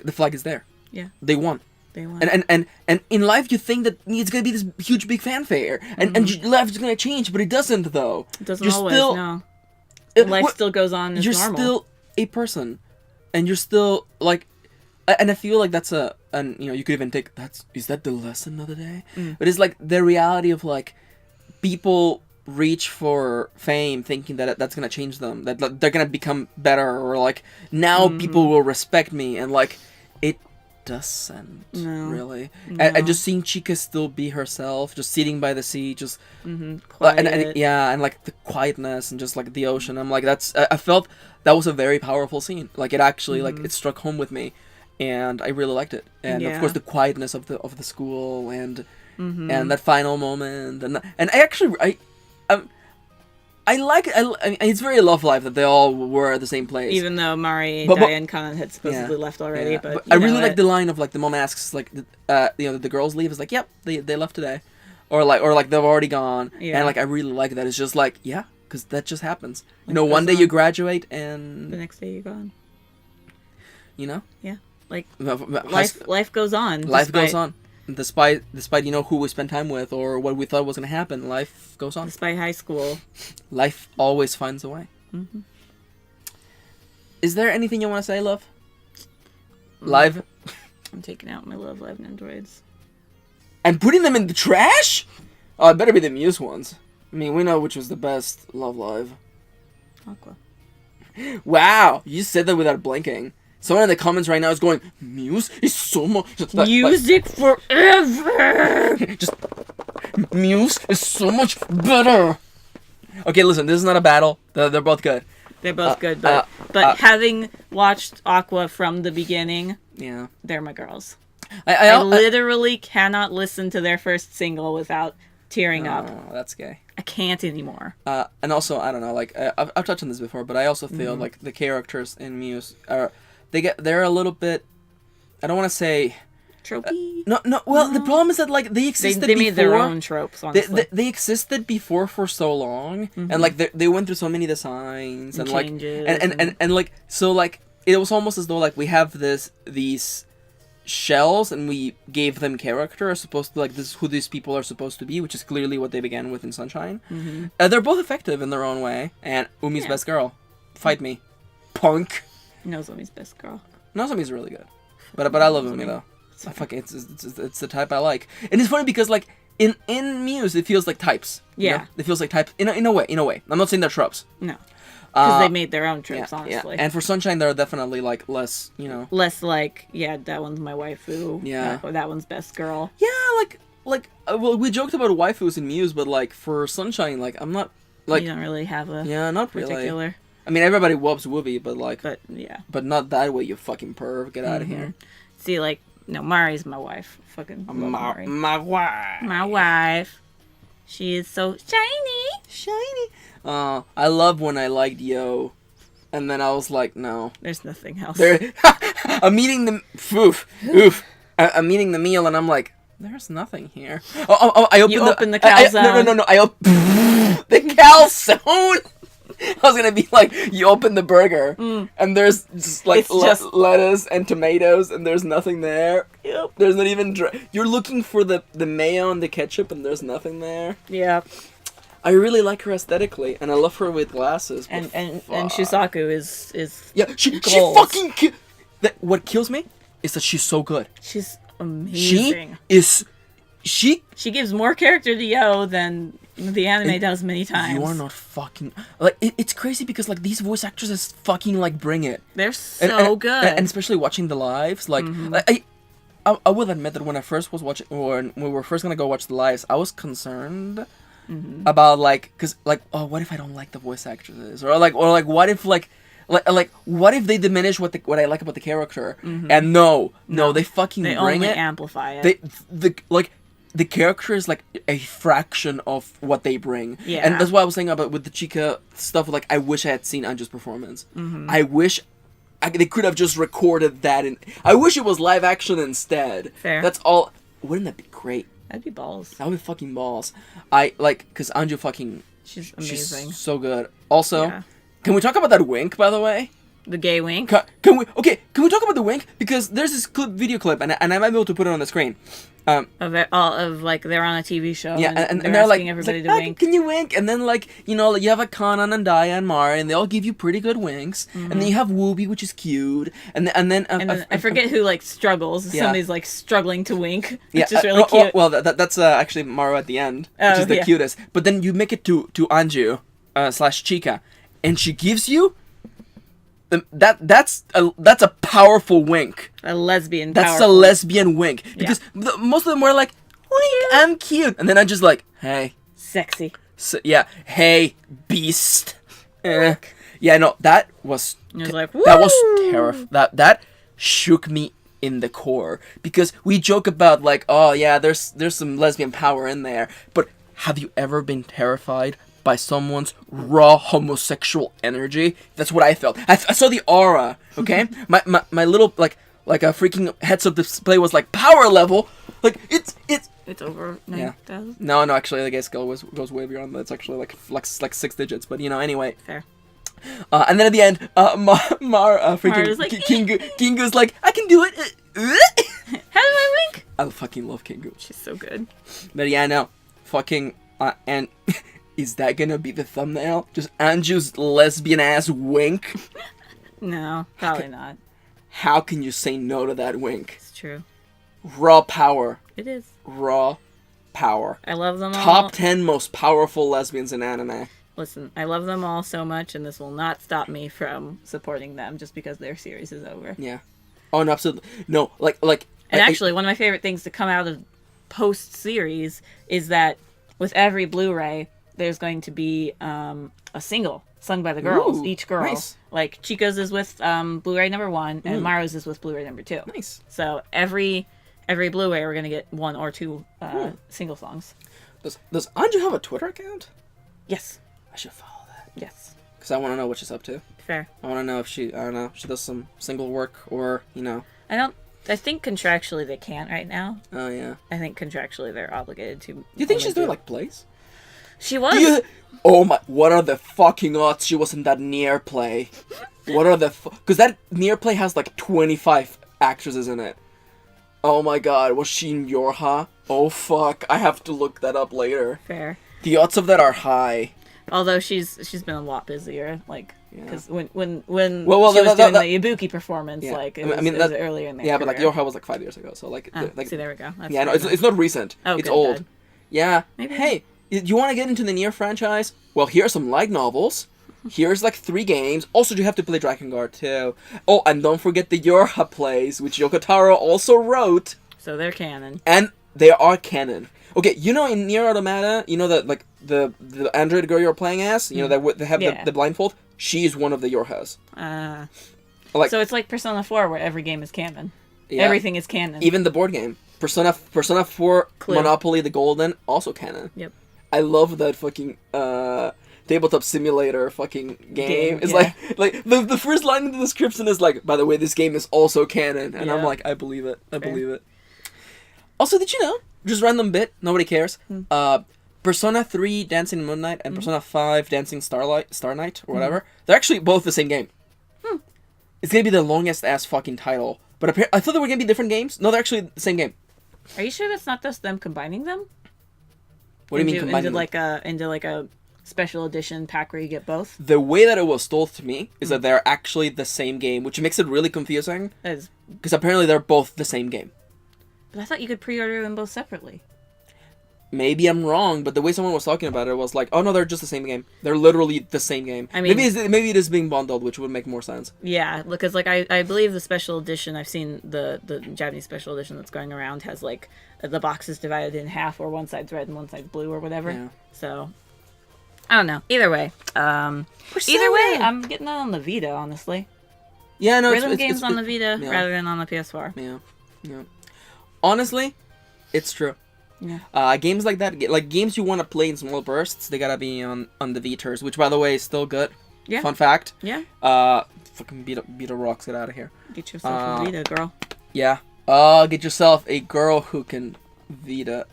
the flag is there. Yeah. They won. And in life you think that it's gonna be this huge big fanfare and life is gonna change, but it doesn't though. It doesn't no. Life still goes on as you're normal. You're still a person, and you're still like, and I feel like that's you could even take is that the lesson of the day? But it's like the reality of like people reach for fame thinking that that's gonna change them, that they're gonna become better, or like now people will respect me, and like it doesn't really. No. And just seeing Chica still be herself, just sitting by the sea, just quiet. And like the quietness and just like the ocean. I'm like, I felt that was a very powerful scene. Like it actually like it struck home with me, and I really liked it. And of course the quietness of the school and that final moment, and I actually I like I mean, it's very Love Live that they all were at the same place. Even though Mari and Diane Khan had supposedly left already, yeah. but I really like the line of like the mom asks like the girls leave is like, yep, they left today, or like they've already gone, and like I really like that. It's just like because that just happens. You know, one day you graduate and the next day you're gone. You know. Yeah, like life goes on. Life goes on. Despite you know who we spent time with or what we thought was gonna happen, life goes on. Despite high school, life always finds a way. Mm-hmm. Is there anything you want to say, love? Live? I'm taking out my Love Live androids and putting them in the trash. Oh, it better be the Muse ones. I mean, we know which was the best Love Live. Aqua. Wow, you said that without blinking. Someone in the comments right now is going, Muse is so much... Music forever! Just... Muse is so much better! Okay, listen, this is not a battle. They're both good. They're both good, but having watched Aqua from the beginning, they're my girls. I literally cannot listen to their first single without tearing up. Oh, that's gay. I can't anymore. And also, I don't know, like, I've touched on this before, but I also feel like the characters in Muse are... They're a little bit, I don't want to say... Tropey? No. Well, the problem is that, like, they existed before. They made their own tropes, honestly. They existed before for so long, and, like, they went through so many designs, and like... And, like, so, like, it was almost as though, like, we have these shells, and we gave them character, as opposed to, like, this is who these people are supposed to be, which is clearly what they began with in Sunshine. They're both effective in their own way, and Umi's best girl. Fight me. Punk. Nozomi's best girl. Nozomi's really good, but I love Umi though. It's the type I like, and it's funny because like in Muse it feels like types. Yeah, you know? It feels like types in a way. I'm not saying they're tropes. No, because they made their own tropes. Honestly, and for Sunshine they're definitely like less. You know, less like that one's my waifu. Yeah, or that one's best girl. Yeah, like well we joked about waifus in Muse, but like for Sunshine like I'm not like you don't really have a not particular. Really. I mean, everybody whoops Whoopi, but like... yeah. But not that way, you fucking perv. Get out of here. See, like, no, Mari's my wife. Fucking Mari. My wife. My wife. She is so shiny. Shiny. I love when I liked Yo. And then I was like, no. There's nothing else. I'm eating the... Oof. I'm eating the meal, and I'm like, there's nothing here. I opened the calzone. No. I opened... the calzone! I was gonna be like, you open the burger, and there's just like lettuce and tomatoes, and there's nothing there. Yep. There's not even... You're looking for the mayo and the ketchup, and there's nothing there. Yeah. I really like her aesthetically, and I love her with glasses. And Shusaku is she fucking... What kills me is that she's so good. She's amazing. She gives more character to Yo than the anime does many times. You are not fucking... Like, it's crazy because, like, these voice actresses fucking, like, bring it. They're so good. And especially watching the lives, like... I will admit that when I first was watching... When we were first gonna go watch the lives, I was concerned about, like... Because, like, oh, what if I don't like the voice actresses? Or, like, what if, like... Like, what if they diminish what I like about the character? And no, they fucking bring it. They only amplify it. The character is like a fraction of what they bring. Yeah. And that's why I was saying about with the Chica stuff, like, I wish I had seen Anju's performance. I wish they could have just recorded that. I wish it was live action instead. Fair. That's all. Wouldn't that be great? That'd be balls. That would be fucking balls. Because Anju fucking... She's amazing. She's so good. Also, can we talk about that wink, by the way? The gay wink? Can we talk about the wink? Because there's this video clip, and I might be able to put it on the screen. Of like they're on a TV show. Yeah, and they're they're asking like, everybody to wink. Can you wink? And then like you have a Kanan and Daya and Mara, and they all give you pretty good winks. And then you have Wooby, which is cute. And then I forget who like struggles. Yeah. Somebody's like struggling to wink, which is really cute. Well, that's actually Mara at the end, which is the cutest. But then you make it to Anju / Chica, and she gives you. That's a powerful wink. A lesbian. That's a lesbian wink because most of them were like, "Wink, I'm cute," and then I'm just like, "Hey, sexy." So, hey, beast. Yeah, no, that was like, that was terrifying. That shook me in the core because we joke about like, oh yeah, there's some lesbian power in there, but have you ever been terrified by someone's raw homosexual energy. That's what I felt. I saw the aura, okay? my little, like a freaking heads-up display was like, power level! Like, it's over 9,000? No, actually, I guess goes way beyond that. It's actually like 6 digits, but, anyway. Fair. And then at the end, freaking like, Kingu's like, I can do it! How do I wink? I fucking love Kingu. She's so good. But yeah, no. Fucking, and is that gonna be the thumbnail? Just Anju's lesbian ass wink? No, probably not. How can you say no to that wink? It's true. Raw power. It is. Raw power. I love them all. Top 10 most powerful lesbians in anime. Listen, I love them all so much, and this will not stop me from supporting them just because their series is over. Yeah. Oh, no, absolutely. No, like. And actually, one of my favorite things to come out of post-series is that with every Blu-ray, there's going to be a single sung by the girls, each girl. Nice. Like, Chico's is with Blu-ray number 1, and Maru's is with Blu-ray number 2. Nice. So every Blu-ray, we're going to get 1 or 2 single songs. Does Anju have a Twitter account? Yes. I should follow that. Yes. Because I want to know what she's up to. Fair. I want to know if she does some single work or, I think contractually they can't right now. Oh, yeah. I think contractually they're obligated to. Do you think she's doing, like, plays? She was. Oh my, what are the fucking odds she was in that Nier play? What are the because that Nier play has, like, 25 actresses in it. Oh my god, was she in Yorha? Oh fuck, I have to look that up later. Fair. The odds of that are high. Although she's been a lot busier, like, because when she doing the Ibuki performance, like, it was earlier in their career. But, like, Yorha was, like, 5 years ago, so, like... see, there we go. That's no, it's not recent. Oh, it's old. Good. Yeah. Maybe. Hey, you want to get into the Nier franchise? Well, here are some light novels. Here's, like, 3 games. Also, you have to play Drakengard, too. Oh, and don't forget the Yorha plays, which Yoko Taro also wrote. So they're canon. And they are canon. Okay, in Nier Automata, that, like, the android girl you're playing as, that they have the blindfold? She's one of the Yorhas. So it's like Persona 4, where every game is canon. Yeah. Everything is canon. Even the board game. Persona 4 Clue. Monopoly the Golden, also canon. Yep. I love that fucking tabletop simulator fucking game. It's like the first line in the description is like, by the way, this game is also canon. And I'm like, I believe it. I believe it. Also, did you know? Just random bit, nobody cares. Persona 3 Dancing Moonlight and Persona 5 Dancing Starnight, or whatever, they're actually both the same game. It's gonna be the longest ass fucking title. But I thought they were gonna be different games. No, they're actually the same game. Are you sure that's not just them combining them? What do you mean combining them? Into like a special edition pack where you get both? The way that it was told to me is that they're actually the same game, which makes it really confusing. Because apparently they're both the same game. But I thought you could pre-order them both separately. Maybe I'm wrong, but the way someone was talking about it was like, oh no, they're just the same game. They're literally the same game. I mean, maybe it is being bundled, which would make more sense. Yeah, because like I believe the special edition, I've seen the Japanese special edition that's going around has like the box is divided in half, or one side's red and one side's blue or whatever. Yeah. So I don't know. Either way, I'm getting that on the Vita, honestly. Yeah, no, rhythm games on the Vita rather than on the PS4. Yeah. Honestly, it's true. Yeah. Games like that, like games you want to play in small bursts, they gotta be on the Vitas, which by the way is still good. Yeah. Fun fact. Yeah. Fucking Vita rocks. Get out of here. Get yourself a Vita, girl. Yeah. Get yourself a girl who can Vita.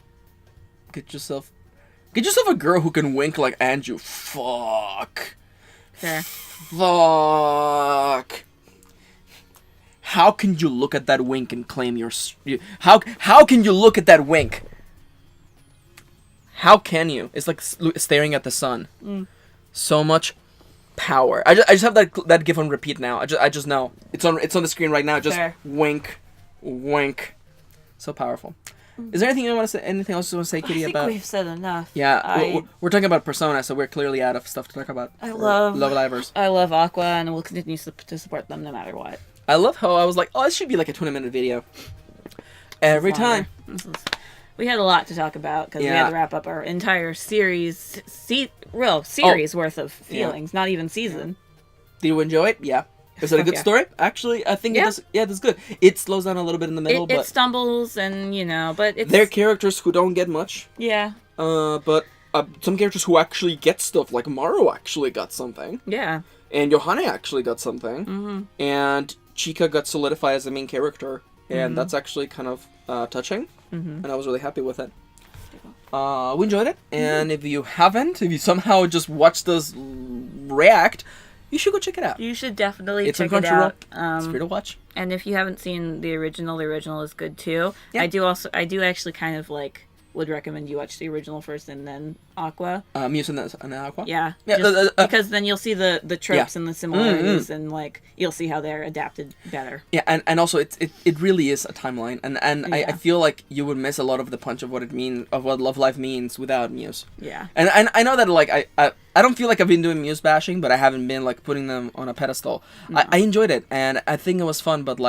Get yourself a girl who can wink like Anju. Fuck. Fair. Fuck. How can you look at that wink and claim how can you look at that wink? How can you? It's like staring at the sun. So much power. I just have that gif on repeat now. I just know it's on the screen right now. Just wink. So powerful. Is there anything else you want to say, Kitty? I think we've said enough. Yeah, we're talking about Persona, so we're clearly out of stuff to talk about. I love Divers. I love Aqua, and we'll continue to support them no matter what. I love how I was like, oh, this should be like a 20-minute video. Every time. We had a lot to talk about because we had to wrap up our entire series worth of feelings, not even season. Did you enjoy it? Yeah. Is it a good story? Actually, I think it does. Yeah, that's good. It slows down a little bit in the middle, but it stumbles, and but it's... They're characters who don't get much. Yeah. But some characters who actually get stuff, like Maru actually got something. Yeah. And Yohane actually got something. Mm-hmm. And Chika got solidified as the main character. And that's actually kind of touching. Mm-hmm. And I was really happy with it. We enjoyed it. And if you somehow just watched us react, you should go check it out. You should definitely check it out. It's free to watch. And if you haven't seen the original is good too. Yeah. I do actually kind of would recommend you watch the original first and then Aqua. Muse and Aqua? Yeah. Because then you'll see the tropes and the similarities and you'll see how they're adapted better. Yeah, and also it really is a timeline. And I feel like you would miss a lot of the punch of what Love Live means without Muse. Yeah. And I know that I don't feel like I've been doing Muse bashing, but I haven't been putting them on a pedestal. No. I enjoyed it and I think it was fun, but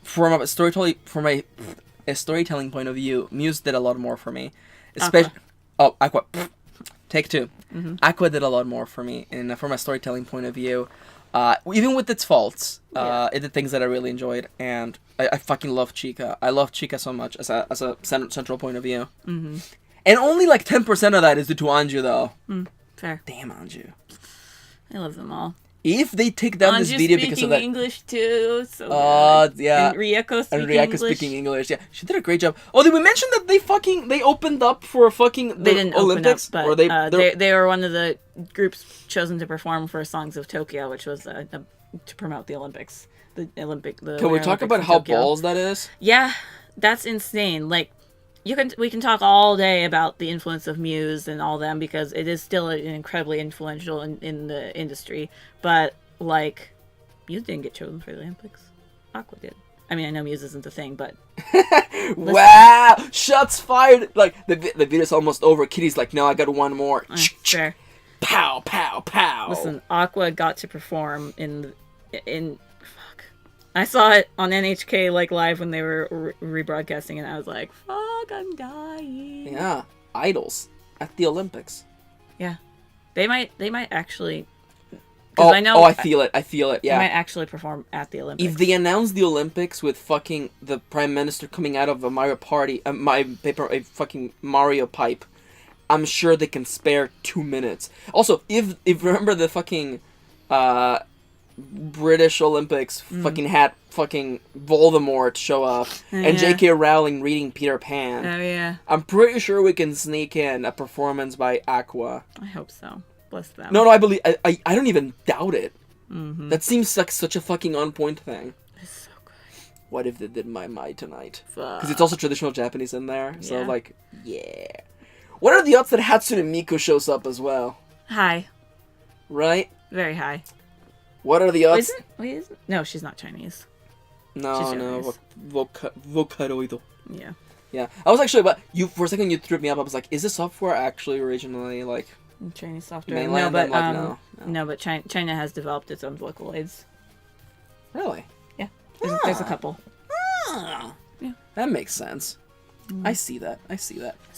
from a storytelling point of view, Muse did a lot more for me. Aqua. Take two. Mm-hmm. Aqua did a lot more for me, and from a storytelling point of view, even with its faults, it did things that I really enjoyed, and I fucking love Chika. I love Chika so much as a central point of view. Mm-hmm. And only 10% of that is due to Anju, though. Fair. Damn Anju. I love them all. If they take down this video because of that, English too, so yeah, and Rieko speaking English, yeah, she did a great job. Oh, did we mention that they opened up for the they didn't Olympics? Open up, but they were one of the groups chosen to perform for Songs of Tokyo, which was to promote the Olympics. Can we talk about how balls that is? Yeah, that's insane. We can talk all day about the influence of Muse and all them because it is still incredibly influential in the industry. But Muse didn't get chosen for the Olympics. Aqua did. I mean, I know Muse isn't the thing, but wow, shots fired! The video's almost over. Kitty's no, I got one more. Sure. Pow, pow, pow. Listen, Aqua got to perform in. I saw it on NHK live when they were rebroadcasting, and I was like, "Fuck, I'm dying." Yeah, idols at the Olympics. Yeah, they might actually. I know. I feel it. Yeah, they might actually perform at the Olympics. If they announce the Olympics with fucking the Prime Minister coming out of a Mario Party, a fucking Mario pipe, I'm sure they can spare 2 minutes. Also, if remember the fucking. British Olympics fucking had fucking Voldemort show up and J.K. Rowling reading Peter Pan. Oh yeah. I'm pretty sure we can sneak in a performance by Aqua. I hope so. Bless them. No, I believe I don't even doubt it. Mm-hmm. That seems like such a fucking on point thing. It's so good. What if they did My Mai tonight? Because it's also traditional Japanese in there. So yeah. What are the odds that Hatsune Miku shows up as well? High. Right? Very high. What are the odds? No, she's not Chinese. No. Vocaloid. Yeah. Yeah. I was actually, but for a second you threw me up. I was like, is this software actually originally Chinese software? Mainland? No, but China has developed its own Vocaloids. Really? Yeah. There's a couple. Yeah. That makes sense. I see that. It's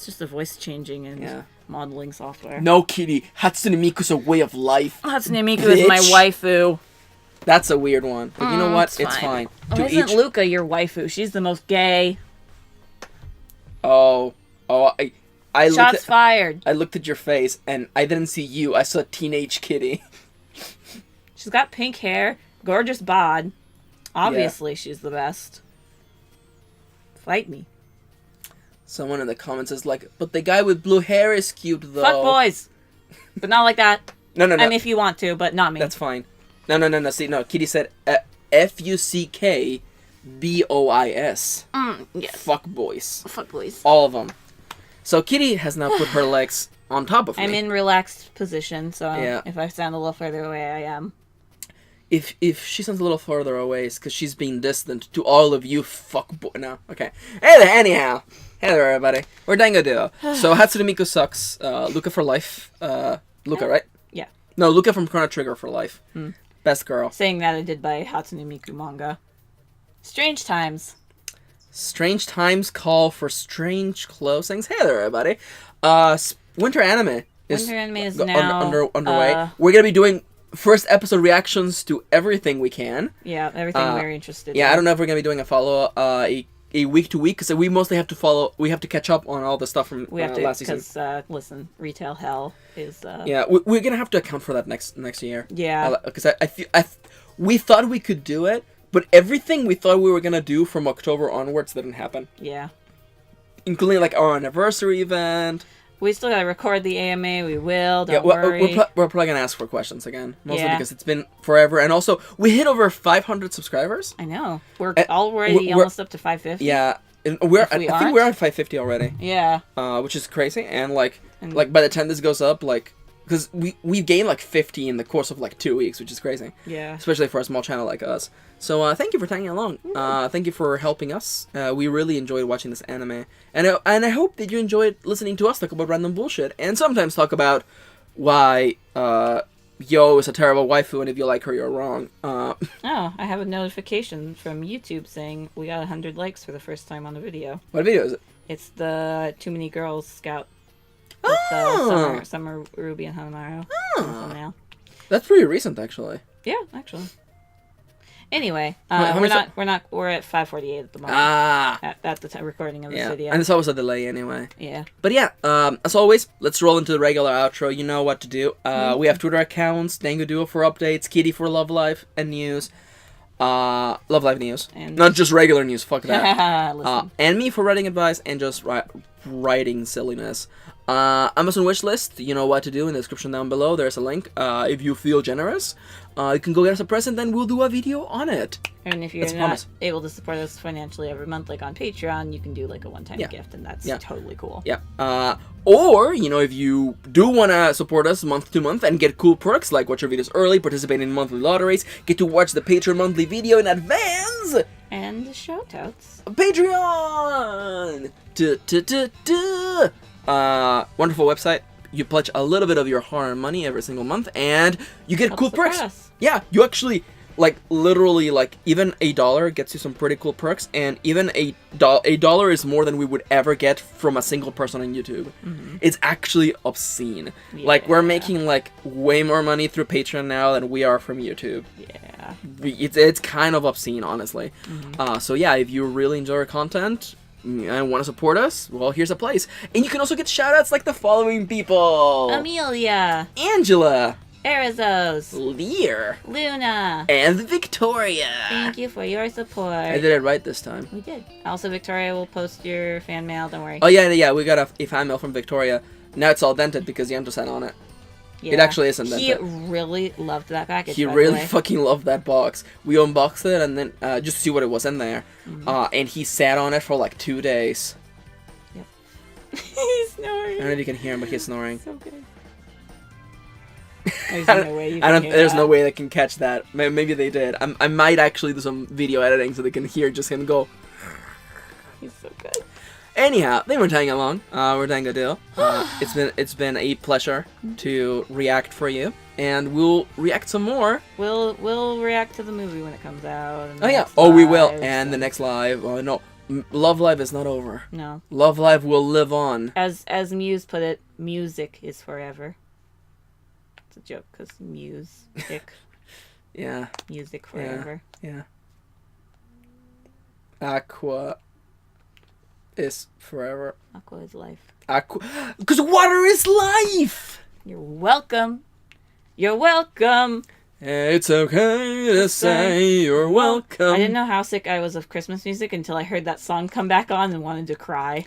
just the voice changing and modeling software. No, Kitty. Hatsune Miku's a way of life. Hatsune Miku is my waifu. That's a weird one. But you know what? It's fine. Isn't Luca your waifu? She's the most gay. I Shots fired. I looked at your face and I didn't see you. I saw Teenage Kitty. She's got pink hair, gorgeous bod. Obviously, she's the best. Fight me. Someone in the comments is like, but the guy with blue hair is cute, though. Fuck boys. But not like that. No. I mean, if you want to, but not me. That's fine. No. See, no. Kitty said FUCKBOIS. Yes. Fuck boys. Fuck boys. All of them. So Kitty has now put her legs on top of me. I'm in relaxed position, so if I sound a little further away, I am. If she sounds a little further away, it's because she's being distant to all of you No, okay. Hey there, anyhow. Hey there, everybody. We're Dango Duo. So Hatsune Miku sucks. Luca for life. Luca, right? Yeah. No, Luca from Chrono Trigger for life. Best girl. Saying that I did by Hatsune Miku manga. Strange times. Strange times call for strange closings. Hey there, everybody. Winter anime is now underway. We're gonna be doing first episode reactions to everything we can. Yeah, everything we're interested in. Yeah, I don't know if we're gonna be doing a follow a week to week because we mostly have to follow. We have to catch up on all the stuff from last season. Because listen, retail hell is. Yeah, we're gonna have to account for that next year. Yeah. Because I feel we thought we could do it, but everything we thought we were gonna do from October onwards didn't happen. Yeah. Including like our anniversary event. We still gotta record the AMA. We will. Don't worry. We're probably gonna ask for questions again, mostly because it's been forever, and also we hit over 500 subscribers. I know. We're already almost up to 550. Yeah, and I think we're at 550 already. Yeah. Which is crazy, and like by the time this goes up, like because we've gained like 50 in the course of like 2 weeks, which is crazy. Yeah. Especially for a small channel like us. So thank you for tagging along. Thank you for helping us. We really enjoyed watching this anime, and I hope that you enjoyed listening to us talk about random bullshit, and sometimes talk about why Yo is a terrible waifu, and if you like her, you're wrong. Oh, I have a notification from YouTube saying we got 100 likes for the first time on a video. What video is it? It's the Too Many Girls Scout with Summer Ruby and Hanamaru. Thumbnail. That's pretty recent, actually. Yeah, actually. Anyway, we're at 5:48 at the moment. At the recording of this video. And it's always a delay anyway. Yeah. But yeah, as always, let's roll into the regular outro. You know what to do. We have Twitter accounts, Dango Duo for updates, Kitty for Love Life and news. Love Life news. And not just regular news, fuck that. And me for writing advice and just writing silliness. Amazon wishlist, you know what to do in the description down below. There's a link. If you feel generous, you can go get us a present, then we'll do a video on it. And if you're not able to support us financially every month, like on Patreon, you can do like a one-time gift, and that's totally cool. Yeah. Or, you know, if you do want to support us month to month and get cool perks, like watch our videos early, participate in monthly lotteries, get to watch the Patreon monthly video in advance, and the shoutouts. Patreon! Wonderful website. You pledge a little bit of your hard-earned money every single month, and you get cool perks. Yeah, you actually, like, literally, like, even $1 gets you some pretty cool perks, and even $1 is more than we would ever get from a single person on YouTube. Mm-hmm. It's actually obscene. Yeah. Like, we're making, like, way more money through Patreon now than we are from YouTube. Yeah. It's kind of obscene, honestly. Mm-hmm. So yeah, if you really enjoy our content and want to support us, well, here's a place. And you can also get shoutouts like the following people: Amelia, Angela, Arizos, Leire, Luna, and Victoria. Thank you for your support. I did it right this time. We did. Also, Victoria will post your fan mail, don't worry. Oh, yeah, we got a fan mail from Victoria. Now it's all dented because Yanto sat on it. Yeah. It actually isn't dented. He really loved that package. He really fucking loved that box. We unboxed it and then just to see what it was in there. Mm-hmm. And he sat on it for like 2 days. Yep. He's snoring. I don't know if you can hear him, but he's snoring. So good. There's no way you can hear there's that. no way they can catch that. Maybe they did. I might actually do some video editing so they can hear just him go. He's so good. Anyhow, they were tagging along. We're Dango Duo. It's been a pleasure to react for you, and we'll react some more. We'll react to the movie when it comes out. We will. And the next live. Oh no, Love Live is not over. No. Love Live will live on. As Muse put it, music is forever. It's a joke because music. Yeah. Music forever. Yeah. Aqua is forever. Aqua is life. Because water is life! You're welcome. You're welcome. It's okay to say you're welcome. I didn't know how sick I was of Christmas music until I heard that song come back on and wanted to cry.